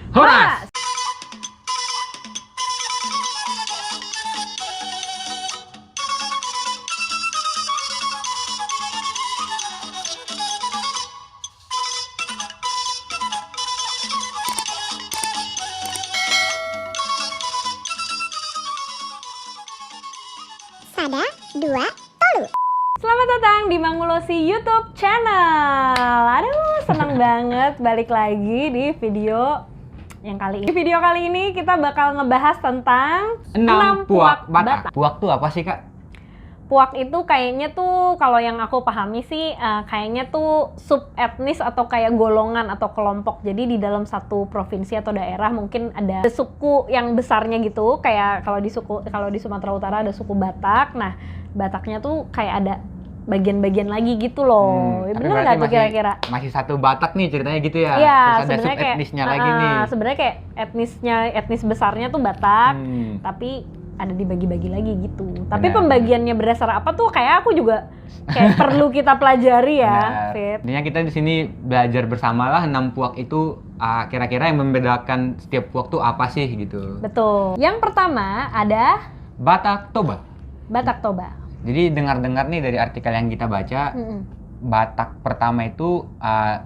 Horas! Sada, dua, tolu. Selamat datang di Mangulosi YouTube channel. Aduh, senang banget balik lagi di video yang kali ini. Video kali ini kita bakal ngebahas tentang 6 puak Batak. Puak tuh apa sih, Kak? Puak itu kayaknya tuh kalau yang aku pahami sih kayaknya tuh sub etnis atau kayak golongan atau kelompok. Jadi di dalam satu provinsi atau daerah mungkin ada suku yang besarnya gitu. Kayak kalau di Sumatera Utara ada suku Batak. Nah, Bataknya tuh kayak ada bagian-bagian lagi gitu loh. Bener nggak tuh kira-kira? Masih satu Batak nih ceritanya gitu ya? Iya, terus ada sebenarnya kayak sub-etnisnya lagi nih. Sebenarnya kayak etnis besarnya tuh Batak, tapi ada dibagi-bagi lagi gitu. Tapi pembagiannya berdasar apa tuh kayak aku juga kayak perlu kita pelajari ya, Fit. Intinya kita di sini belajar bersama lah 6 puak itu kira-kira yang membedakan setiap puak tuh apa sih gitu. Betul. Yang pertama ada Batak Toba. Batak Toba. Jadi dengar-dengar nih dari artikel yang kita baca, Batak pertama itu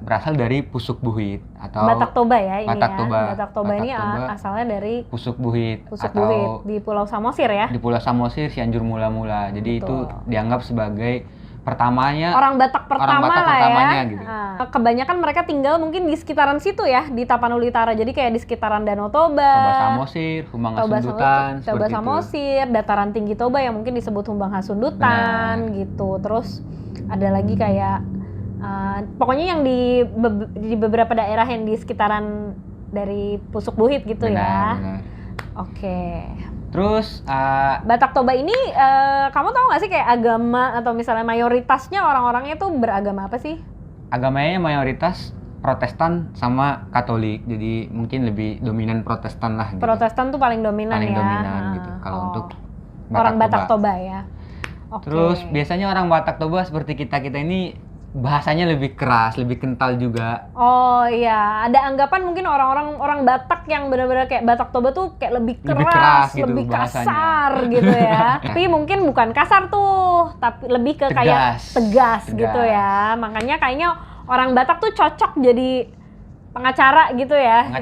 berasal dari Pusuk Buhit atau Batak Toba ya ini Batak ya. Toba. Batak Toba ini asalnya dari Pusuk Buhit Pusuk atau Buhit di Pulau Samosir ya. di Pulau Samosir, Cianjur Mula-Mula. Jadi Betul. itu dianggap sebagai pertamanya Orang Batak pertama lah pertamanya ya. gitu. Kebanyakan mereka tinggal mungkin di sekitaran situ ya, di Tapanuli Utara. Jadi kayak di sekitaran Danau Toba, Toba Samosir, Humbang Hasundutan, Toba Samosir, dataran tinggi Toba yang mungkin disebut Humbang Hasundutan gitu. Terus ada lagi kayak pokoknya yang di beberapa daerah yang di sekitaran dari Pusuk Buhit gitu ya. Benar. Oke. Terus Batak Toba ini kamu tahu nggak sih kayak agama atau misalnya mayoritasnya orang-orangnya tuh beragama apa sih? agamanya mayoritas Protestan sama Katolik. Jadi mungkin lebih dominan Protestan lah gitu. Protestan tuh paling dominan Paling ya. dominan gitu kalau untuk orang Batak Toba ya. Oke. Terus biasanya orang Batak Toba seperti kita ini bahasanya lebih keras, lebih kental juga. Oh iya, ada anggapan mungkin orang Batak yang benar-benar kayak Batak Toba tuh kayak lebih Lebih keras gitu lebih bahasanya. kasar gitu ya. Tapi mungkin bukan kasar tuh, tapi lebih ke kayak tegas gitu ya. Makanya kayaknya orang Batak tuh cocok jadi pengacara gitu ya.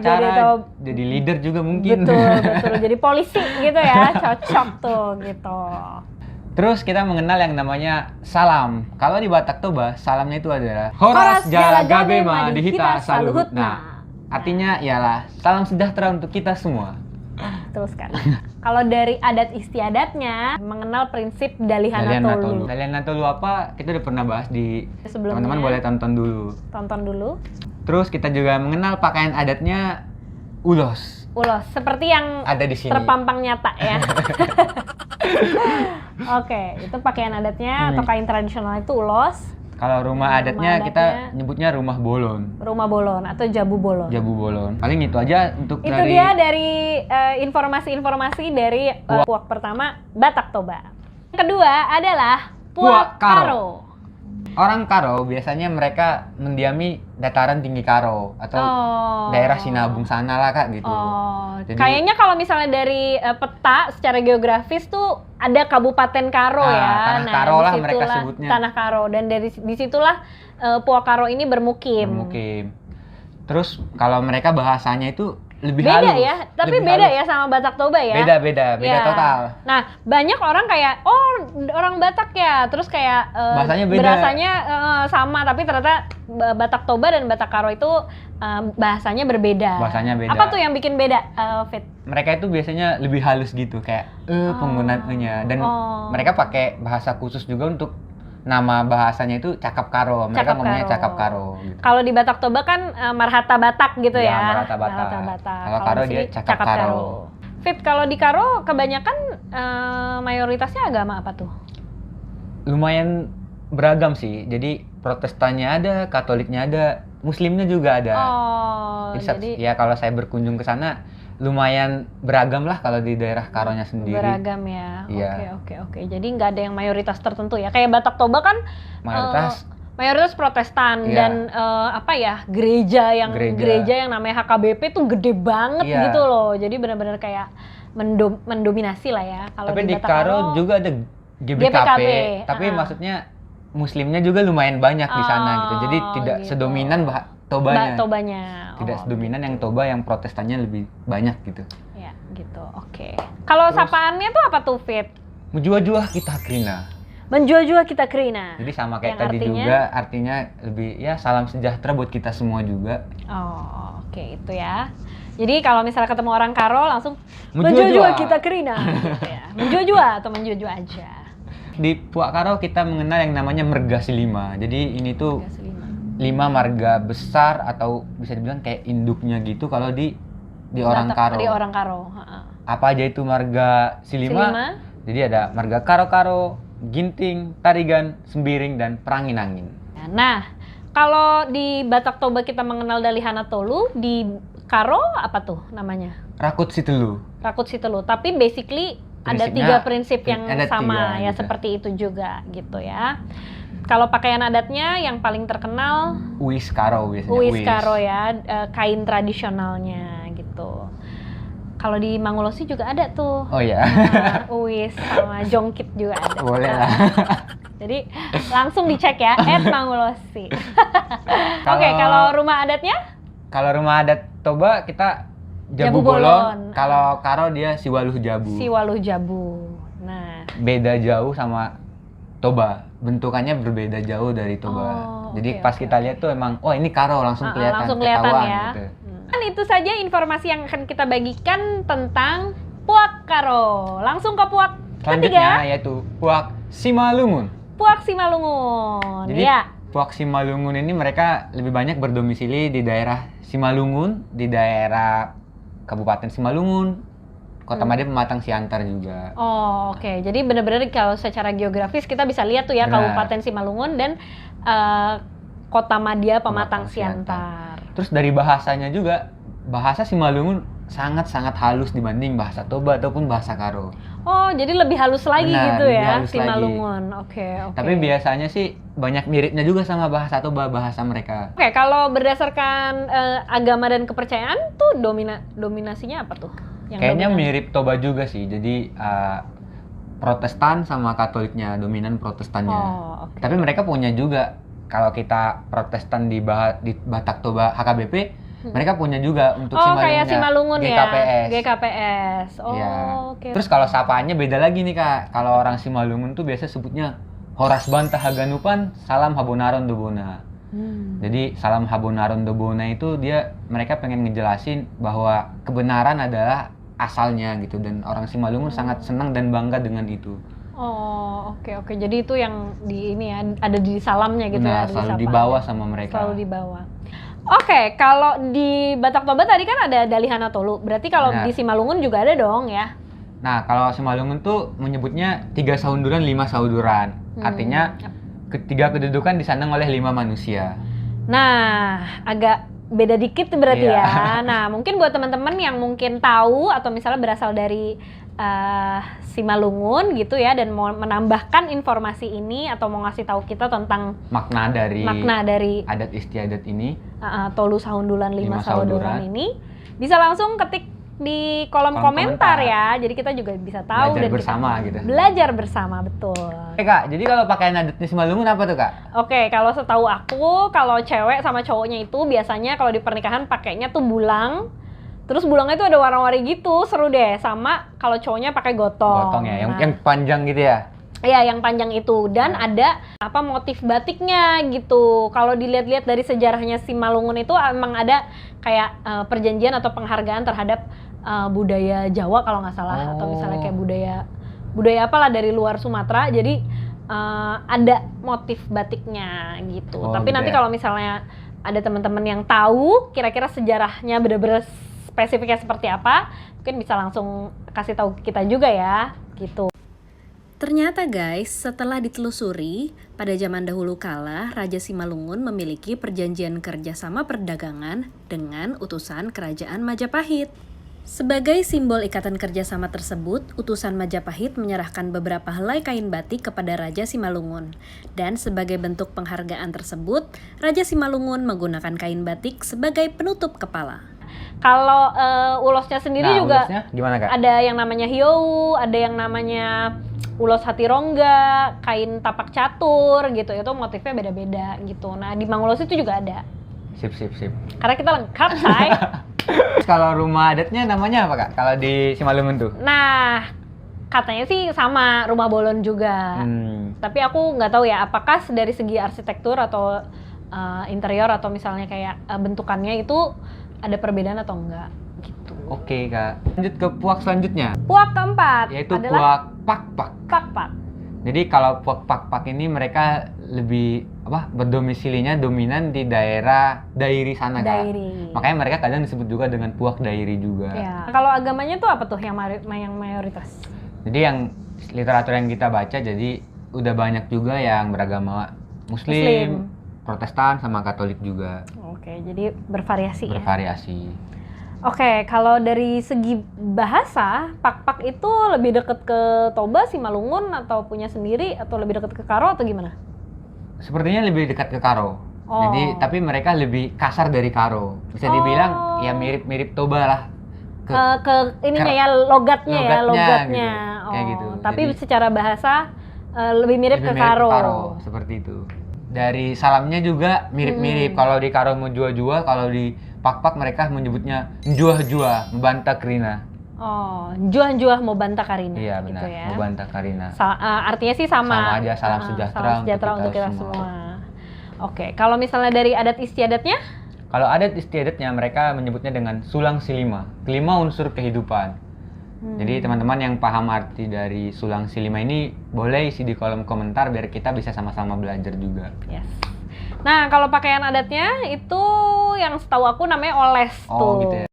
Jadi leader juga mungkin. Betul. Jadi polisi gitu ya, cocok tuh gitu. Terus kita mengenal yang namanya salam. Kalau di Batak Toba, salamnya itu adalah Horas Jala Gabema Dihita Saluhut. Nah, artinya ialah salam sejahtera untuk kita semua. Terus kan. Kalau dari adat istiadatnya mengenal prinsip Dalihana Tolu. Dalihana Tolu apa? Kita udah pernah bahas di Sebelumnya. Teman-teman boleh tonton dulu. Tonton dulu. Terus kita juga mengenal pakaian adatnya ulos. Ulos, seperti yang ada di sini. Terpampang nyata ya. Oke, itu pakaian adatnya atau kain tradisional itu ulos. Kalau rumah adatnya kita nyebutnya rumah bolon. Rumah bolon atau jabu bolon. Jabu bolon. Paling itu aja untuk itu dia dari informasi-informasi dari puak pertama Batak Toba. Yang kedua adalah puak Karo. Orang Karo biasanya mereka mendiami dataran tinggi Karo atau daerah Sinabung sana lah Kak gitu. Jadi, kayaknya kalau misalnya dari peta secara geografis tuh ada Kabupaten Karo ya. Tanah Karo lah mereka sebutnya. Tanah Karo, dan dari disitulah Puak Karo ini bermukim. Terus kalau mereka bahasanya itu lebih beda halus. Ya, tapi beda halus ya sama Batak Toba ya. Beda ya. Total. Nah, banyak orang kayak orang Batak ya, terus kayak bahasanya beda. Berasanya sama, tapi ternyata Batak Toba dan Batak Karo itu bahasanya berbeda. Apa tuh yang bikin beda, Fit? Mereka itu biasanya lebih halus gitu, kayak penggunaannya, dan mereka pakai bahasa khusus juga untuk nama bahasanya itu Cakap Karo. Mereka ngomongnya Cakap Karo gitu. Kalau di Batak Toba kan Marhata Batak gitu ya. Marhata Batak. Kalau Karo dia Cakap Karo. Fit, kalau di Karo kebanyakan mayoritasnya agama apa tuh? Lumayan beragam sih. Jadi Protestannya ada, Katoliknya ada, Muslimnya juga ada. Jadi ya kalau saya berkunjung ke sana lumayan beragam lah kalau di daerah Karonya sendiri. Beragam ya. Iya. Oke. Jadi nggak ada yang mayoritas tertentu ya. Kayak Batak Toba kan mayoritas Protestan dan gereja yang namanya HKBP tuh gede banget gitu loh. Jadi benar-benar kayak mendominasi lah ya. Kalau tapi di Karo juga ada GBKP. Tapi maksudnya Muslimnya juga lumayan banyak di sana gitu. Jadi tidak sedominan Tobanya. Tidak sedominan yang Toba, yang Protestannya lebih banyak gitu. Ya, gitu. Oke. Kalau sapaannya tuh apa tuh, Fit? Menjua-jua kita krina. Menjua-jua kita krina. Jadi sama kayak tadi juga, artinya lebih ya salam sejahtera buat kita semua juga. Oh, oke, itu ya. Jadi kalau misalnya ketemu orang Karo langsung menjua-jua kita krina. Gitu ya. Menjua-jua atau menjua-jua aja. Di Puak Karo kita mengenal yang namanya Mergasi 5. Jadi ini tuh 5 marga besar atau bisa dibilang kayak induknya gitu kalau di orang Karo. Di orang Karo. Apa aja itu marga Silima? Jadi ada marga Karo-Karo, Ginting, Tarigan, Sembiring, dan Perangin-angin. Nah, kalau di Batak Toba kita mengenal Dalihana Tolu, di Karo apa tuh namanya? Rakut Sitelu. Tapi basically ada 3 prinsip yang sama ya, gitu. Seperti itu juga gitu ya. Kalau pakaian adatnya yang paling terkenal Uis Karo biasanya. Uis Karo ya, kain tradisionalnya gitu. Kalau di Mangolosi juga ada tuh. Oh ya. Uis sama jongkit juga ada. Boleh lah. Jadi langsung dicek ya @Mangolosi. Oke, kalau rumah adatnya? Kalau rumah adat Toba kita Jabu Bolon. Kalau Karo dia Siwaluh Jabu. Nah, beda jauh sama Toba. Bentukannya berbeda jauh dari Toba. Jadi pas kita lihat tuh emang, oh ini Karo, langsung kelihatan. Langsung kelihatan ya. Gitu. Dan itu saja informasi yang akan kita bagikan tentang Puak Karo. Langsung ke Puak selanjutnya, ketiga, yaitu Puak Simalungun. Jadi Puak Simalungun ini mereka lebih banyak berdomisili di daerah Simalungun, di daerah Kabupaten Simalungun, Kota Madya, Pematang Siantar juga. Oh, oke. Jadi benar-benar kalau secara geografis kita bisa lihat tuh ya, Kabupaten Simalungun dan Kota Madya, Pematang Siantar. Terus dari bahasanya juga, bahasa Simalungun sangat-sangat halus dibanding bahasa Toba ataupun bahasa Karo. Oh, jadi lebih halus lagi gitu ya, Simalungun. Oke. Tapi biasanya sih banyak miripnya juga sama bahasa Toba, bahasa mereka. Oke, kalau berdasarkan agama dan kepercayaan tuh dominasinya apa tuh? Kayaknya mirip Toba juga sih. Jadi Protestan sama Katoliknya, dominan Protestannya. Tapi mereka punya juga, kalau kita Protestan di Batak Toba HKBP, mereka punya juga untuk kayak Simalungun GKPS. Oke. Terus kalau sapaannya beda lagi nih Kak. Kalau orang Simalungun tuh biasa sebutnya Horas Bantah Haganupan, Salam Habonaron Dobona. Jadi Salam Habonaron Dobona itu mereka pengen ngejelasin bahwa kebenaran adalah asalnya gitu, dan orang Simalungun sangat senang dan bangga dengan itu. Oh, oke. Jadi itu yang ada di salamnya gitu ya. Selalu dibawa sama mereka. Selalu dibawa. Oke, kalau di Batak Toba tadi kan ada Dalihana Tolu. Berarti kalau di Simalungun juga ada dong ya? Nah, kalau Simalungun tuh menyebutnya 3 saunduran 5 sauduran. Artinya ketiga kedudukan disandang oleh 5 manusia. Nah, agak beda dikit berarti ya. Nah, mungkin buat teman-teman yang mungkin tahu atau misalnya berasal dari Simalungun gitu ya, dan mau menambahkan informasi ini atau mau ngasih tahu kita tentang makna dari adat istiadat ini, Tolu Saundulan 5 sauduran ini, bisa langsung ketik di kolom komentar ya. Jadi kita juga bisa tahu belajar dan bersama gitu. Belajar bersama, betul. Oke Kak, jadi kalau pakaian adatnya Simalungun apa tuh Kak? Oke, kalau setahu aku, kalau cewek sama cowoknya itu biasanya kalau di pernikahan pakainya tuh bulang. Terus bulangnya itu ada warna-warni gitu, seru deh. Sama kalau cowoknya pakai gotong. Gotong ya, yang panjang gitu ya? Iya, yang panjang itu. Dan ada motif batiknya gitu. Kalau dilihat-lihat dari sejarahnya Simalungun itu emang ada kayak perjanjian atau penghargaan terhadap budaya Jawa kalau nggak salah. Atau misalnya kayak budaya apalah dari luar Sumatera. Jadi ada motif batiknya gitu. Tapi nanti kalau misalnya ada teman-teman yang tahu kira-kira sejarahnya bener-bener spesifiknya seperti apa, mungkin bisa langsung kasih tahu kita juga ya, gitu. Ternyata guys, setelah ditelusuri, pada zaman dahulu kala, Raja Simalungun memiliki perjanjian kerjasama perdagangan dengan utusan Kerajaan Majapahit. Sebagai simbol ikatan kerjasama tersebut, utusan Majapahit menyerahkan beberapa helai kain batik kepada Raja Simalungun. Dan sebagai bentuk penghargaan tersebut, Raja Simalungun menggunakan kain batik sebagai penutup kepala. Kalau ulosnya sendiri juga ulosnya gimana, Kak? ada yang namanya hiou, ada yang namanya ulos hati rongga, kain tapak catur gitu. Itu motifnya beda-beda gitu. Nah, di Mangulos itu juga ada. Sip. Karena kita lengkap, say. Kalau rumah adatnya namanya apa, Kak? Kalau di Simalungun tuh? Nah, katanya sih sama rumah bolon juga. Tapi aku nggak tahu ya, apakah dari segi arsitektur atau interior atau misalnya kayak bentukannya itu ada perbedaan atau enggak gitu. Oke, Kak. Lanjut ke puak selanjutnya. Puak keempat Yaitu adalah puak pak-pak. pak-pak. Jadi kalau puak pak-pak ini mereka lebih berdomisilinya dominan di daerah dairi sana, Kak. Dairi. Makanya mereka kadang disebut juga dengan puak dairi juga. Ya. Kalau agamanya tuh apa tuh yang mayoritas? Jadi yang literatur yang kita baca jadi udah banyak juga yang beragama Muslim. Protestan sama Katolik juga. Oke, jadi bervariasi ya. Bervariasi. Oke, kalau dari segi bahasa, pak-pak itu lebih deket ke Toba, Simalungun atau punya sendiri atau lebih deket ke Karo atau gimana? Sepertinya lebih dekat ke Karo. Oh. Jadi tapi mereka lebih kasar dari Karo. Bisa dibilang ya mirip-mirip Toba lah. Ke ininya ya logatnya. Gitu. Oh. Kayak gitu. Tapi Jadi, secara bahasa lebih mirip ke Karo. Seperti itu. Dari salamnya juga mirip-mirip. Kalau di Karo mau jua-jua, kalau di pak-pak mereka menyebutnya njua-jua, membantah Karina. Oh, juah-juah mau bantah Karina. Iya benar, gitu ya. mau bantah Karina. Artinya sih sama. Sama aja, salam sejahtera untuk kita semua. Oke, kalau misalnya dari adat istiadatnya? Kalau adat istiadatnya mereka menyebutnya dengan sulang silima, kelima unsur kehidupan. Jadi teman-teman yang paham arti dari sulang silima ini boleh isi di kolom komentar biar kita bisa sama-sama belajar juga. Yes. Nah, kalau pakaian adatnya itu yang setahu aku namanya oles tuh. Gitu ya.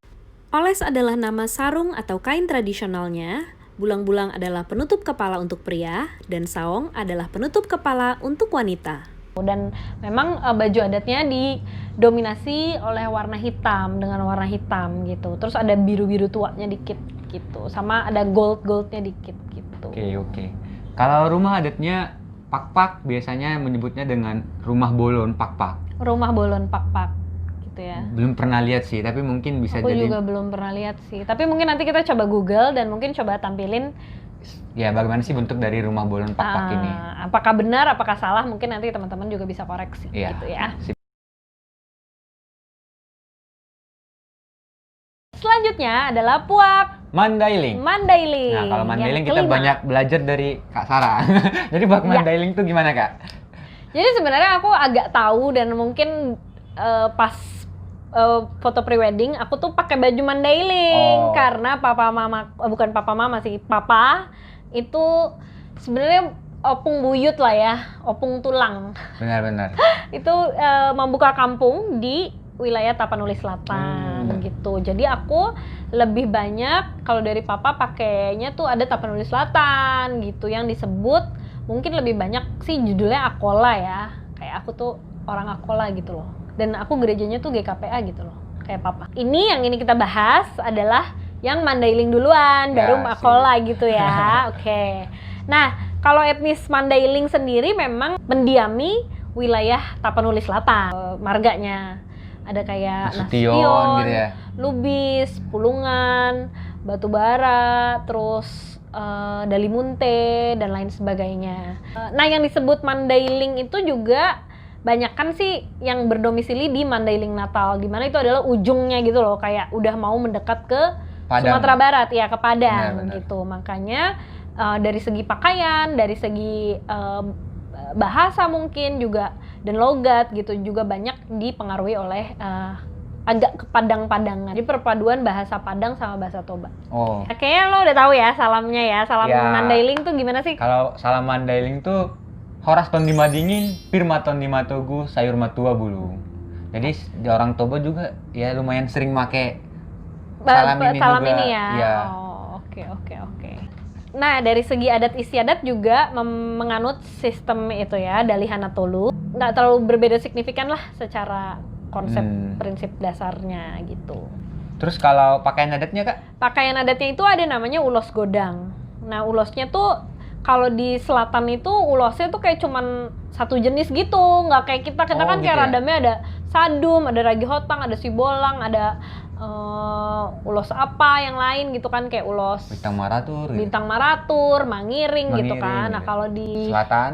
Oles adalah nama sarung atau kain tradisionalnya, bulang-bulang adalah penutup kepala untuk pria, dan saong adalah penutup kepala untuk wanita. Dan memang baju adatnya didominasi oleh warna hitam dengan warna hitam gitu. Terus ada biru-biru tuanya dikit gitu. Sama ada gold-goldnya dikit gitu. Oke. Kalau rumah adatnya pak-pak biasanya menyebutnya dengan rumah bolon pak-pak. Rumah bolon pak-pak gitu ya. Belum pernah lihat sih, tapi mungkin bisa aku jadi. Aku juga belum pernah lihat sih. Tapi mungkin nanti kita coba Google dan mungkin coba tampilin ya bagaimana sih bentuk dari rumah bolon pak-pak ini. Apakah benar, apakah salah, mungkin nanti teman-teman juga bisa koreksi gitu ya. Selanjutnya adalah puak Mandailing. Nah, kalau Mandailing kita banyak belajar dari Kak Sarah. Jadi puak Mandailing tuh gimana, Kak? Jadi sebenarnya aku agak tahu dan mungkin pas foto prewedding aku tuh pakai baju Mandailing karena papa itu sebenarnya opung buyut lah ya, opung tulang. Benar. Itu membuka kampung di wilayah Tapanuli Selatan gitu. Jadi aku lebih banyak kalau dari papa pakainya tuh ada Tapanuli Selatan gitu yang disebut mungkin lebih banyak sih judulnya Akola ya. Kayak aku tuh orang Akola gitu loh. Dan aku gerejanya tuh GKPA gitu loh. Kayak papa. Ini yang ini kita bahas adalah yang Mandailing duluan, baru Akola gitu ya. Oke. Nah, kalau etnis Mandailing sendiri memang mendiami wilayah Tapanuli Selatan. Marganya ada kayak Nasution, gitu ya. Lubis, Pulungan, Batubara, terus Dalimunte dan lain sebagainya. Nah, yang disebut Mandailing itu juga banyakan sih yang berdomisili di Mandailing Natal, di mana itu adalah ujungnya gitu loh, kayak udah mau mendekat ke Padang. Sumatera Barat ya, ke Padang. Benar. Gitu. Makanya dari segi pakaian, dari segi bahasa mungkin juga dan logat gitu juga banyak dipengaruhi oleh agak ke Padang-Padangan. Jadi perpaduan bahasa Padang sama bahasa Toba. Kayaknya lo udah tahu ya salamnya ya. Salam Mandailing tuh gimana sih? Kalau salam Mandailing tuh horas ton lima dingin, pirma ton lima togu, sayur matua bulu. Jadi di orang Toba juga ya lumayan sering make salam ini ya. Ya. Oke. Nah, dari segi adat istiadat juga menganut sistem itu ya, Dalihana Tolu. Nggak terlalu berbeda signifikan lah secara konsep prinsip dasarnya gitu. Terus kalau pakaian adatnya Kak? Pakaian adatnya itu ada namanya ulos godang. Nah, ulosnya tuh kalau di selatan itu ulosnya tuh kayak cuman satu jenis gitu, nggak kayak kita kan gitu kayak ya? radamnya ada sadum, ada ragi hotang, ada sibolang, ada ulos apa yang lain gitu kan, kayak ulos Bintang Maratur gitu. Bintang Maratur, Mangiring gitu Mangiring kan. Nah, gitu. kalau di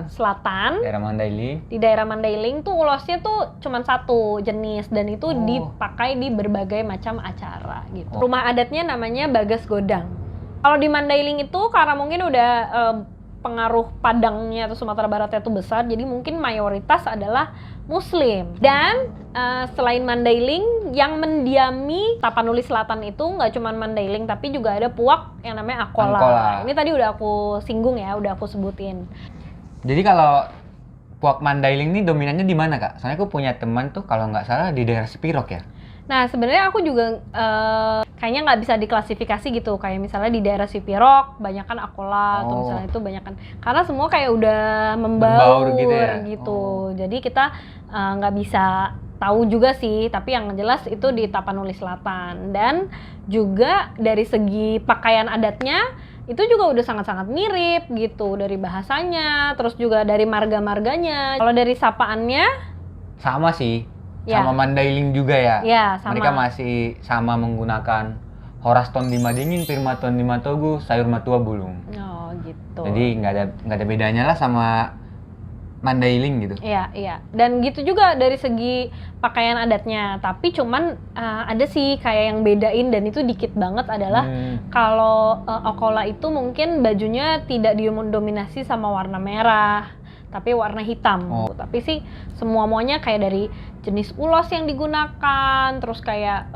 Selatan, daerah Mandailing. di daerah Mandailing tuh ulosnya tuh cuman satu jenis dan itu dipakai di berbagai macam acara gitu. Rumah adatnya namanya Bagas Godang. Kalau di Mandailing itu karena mungkin udah pengaruh Padangnya atau Sumatera Baratnya itu besar, jadi mungkin mayoritas adalah Muslim. Dan selain Mandailing, yang mendiami Tapanuli Selatan itu nggak cuma Mandailing, tapi juga ada puak yang namanya Angkola. Ini tadi udah aku singgung ya, udah aku sebutin. Jadi kalau puak Mandailing ini dominannya di mana Kak? Soalnya aku punya teman tuh kalau nggak salah di daerah Sepirok ya. Nah, sebenarnya aku juga kayaknya nggak bisa diklasifikasi gitu. Kayak misalnya di daerah Sipirok, banyakan Akola, atau misalnya itu banyakan. Karena semua kayak udah membaur gitu. Jadi kita nggak bisa tahu juga sih, tapi yang jelas itu di Tapanuli Selatan. Dan juga dari segi pakaian adatnya, itu juga udah sangat-sangat mirip gitu. Dari bahasanya, terus juga dari marga-marganya. Kalau dari sapaannya? Sama sih. Sama Mandailing juga ya? Iya, sama. Mereka masih sama menggunakan Horaston lima dingin, Firmaton lima togu, sayur matua bulung. Oh gitu. Jadi nggak ada bedanya lah sama Mandailing gitu. Iya. Dan gitu juga dari segi pakaian adatnya. Tapi cuman ada sih kayak yang bedain dan itu dikit banget adalah kalau Akola itu mungkin bajunya tidak didominasi sama warna merah, tapi warna hitam. Tapi sih semua-muanya kayak dari jenis ulos yang digunakan, terus kayak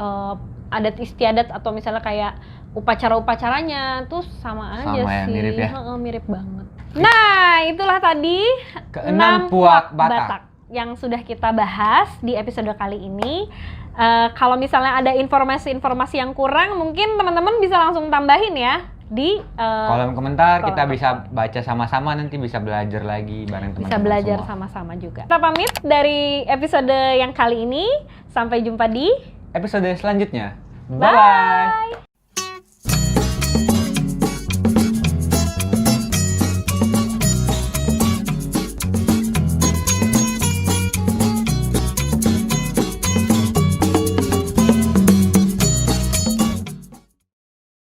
adat istiadat atau misalnya kayak upacara-upacaranya tuh sama aja sih. Mirip ya? Mirip banget. Nah, itulah tadi ke-6 puak Batak yang sudah kita bahas di episode kali ini. Kalau misalnya ada informasi-informasi yang kurang, mungkin teman-teman bisa langsung tambahin ya di kolom komentar. Kita bisa baca sama-sama, nanti bisa belajar lagi bareng teman-teman. Bisa belajar sama-sama juga. Kita pamit dari episode yang kali ini. Sampai jumpa di episode selanjutnya. Bye.